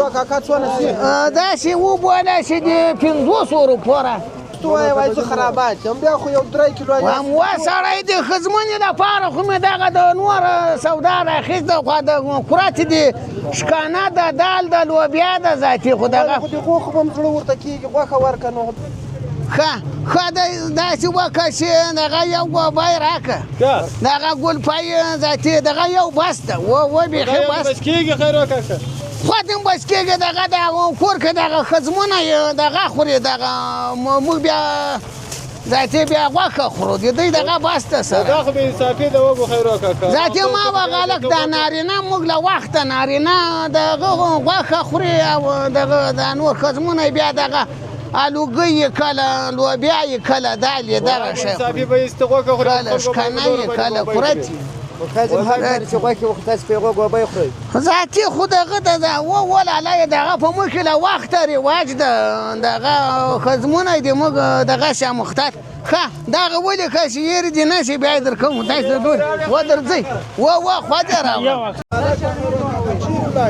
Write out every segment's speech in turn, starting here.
خیرو کاکا څونه شي داسې وبوله چې د 500 پورې تو وایي زه خرابات یم بیا خو یو 3 کیلو هم وا سړی د ښځمنې لپاره خو مې دغه د نور سودا راخیسته خو د کورت دي شکانه د دال د لوبیا د ذاتي خو دغه خو د غوښه به م زړه ورته کېږي غوښه ورکړه نو ښه داسې وکړه چې دغه یو ګوبی راکړه دغه ګلپی ذاتي دغه یو بس ده و بیخي بس کېږي خیرو کاکا خود هم بس کېږي دغه د کور کې دغه ښځمونه دغه خوري دغه موږ بیا ذاتي بیا غوښه خورو د دوی دغه بس ده سره دا خو بې انصافي ده وګو خیرو کاکا ذاتي ما به غلک دا نارینه موږ له وخته نارینه دغه غوښه خوري او دغه د نور ښځمونه بیا دغه الوګۍ یې کله لوبیا یې کله دال یې دغه شی انصافي به ایسته غوښه خوري کله شکنه یې کله کورت خاصم هر چې غوښه وخت تاسو په غوښه خوري ذاتي خو دغه د ولاله دغه په موږ کې له وخته رواج ده دغه ښځمونه دي موږ دغه شی مختار ښه دغه ولې که چې یېرې دې نه شي بیا یې درکوم تاسو ډول ودرځئ خوا دې راوړه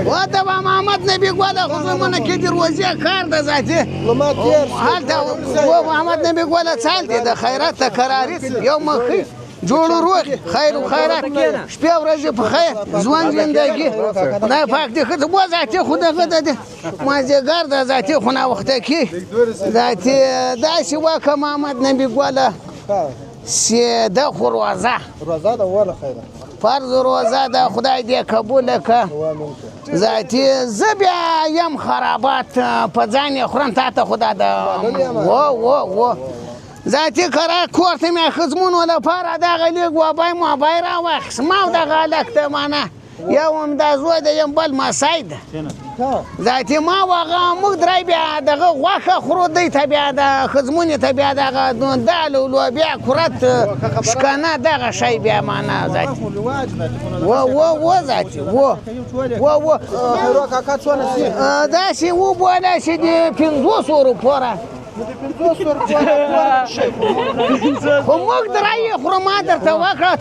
وته به محمد نبي ګوله خو زمونه کې د روزې کار ده ذاتي هلته محمد نبي ګوله څال دی د خیرات تکراري یو مخې جوړو روغ خیر و خیرات شپې ورځې په خیر ځوان زندګي خدای پاک دې ښه و ذاتي خو دغه د مازدیګر د ذاتي خو ناوخته کې ذاتي داسې وکړه محمد نبي ګوله سیده خو روزه ده وله خیره فرض روزه ده خدای دې قبوله که ذاتي زه بیا یم خرابات په ځان یې خورم تا ته خدا ده و ذاتي کرا کور ته مې ښځمونو لپاره دغه لږ وبای موبای راواخیست ما دغه هلک ته منه یو همدا زوی ده یم بل مسی ده ذاتي ما هغه موږ درې بیا دغه غوښه خورو دی ته بیا د ښځمونې ته بیا دغه دال او لوبیا کورت شکنه دغه شی بیا معنا ذاتي و ذاتي و خیرو کاکا څونه شي داسې وبوله چې د 500 پورې خو موږ درایې خورو ما درته وکړه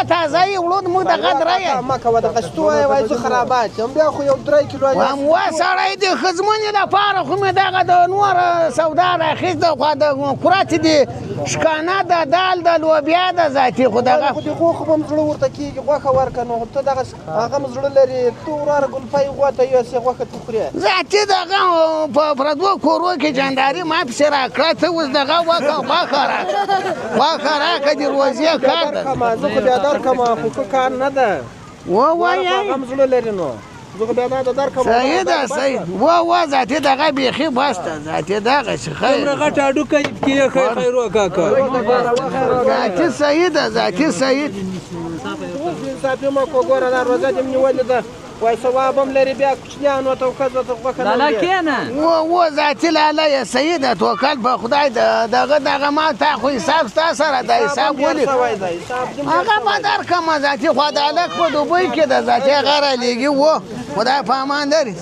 تازه یې وړو موږ دغه درایې مه کوه دغه چې تو وایي زه خرابات یم بیا خو یو 3 کیلو هم وا سړی د ښځمنې لپاره خو مې دغه د نور سودا راخیسته خو د کورت دي شکانه د دال د لوبیا د ذاتي خو دغه خو د غوښه به م زړه ورته کېږي غوښه ورکړه نو ته دغه هغه م زړه لري تو وراره ګلپی غوته یوسې غوښه ته خورې ذاتي دغه په پردو کورو کې جانداري ما پسې راکړه ته اوس دغه وکړه غوښه راکړه د روزې کار ده زه خو بیا درکړم خو ښه کار نه ده ووایه هغه م زړه لري نو زه خو بیا دا درکړم صحیح ده صحیح ذاتي دغه بیخي بس ده ذاتي دغه چې خیر دومره غټه هډوکی کې خیرو کاکا ذاتي صحیح ده ذاتي صحیح انصافي مه کوه ګوره دا روزه دې م نیولې ده وای ثواب هم لري بیا کوچنیانو ته او ښځو ته غوښه لالا کېنه و ذاتي لاله یې صحیح ده توکل په خدای دغه ما تا خو حساب ستا سره د حساب ولې هغه به درکړم ذاتي خو د هلک په دوبۍ کې ده ذاتي هغه رالیږي و خدای په امان لري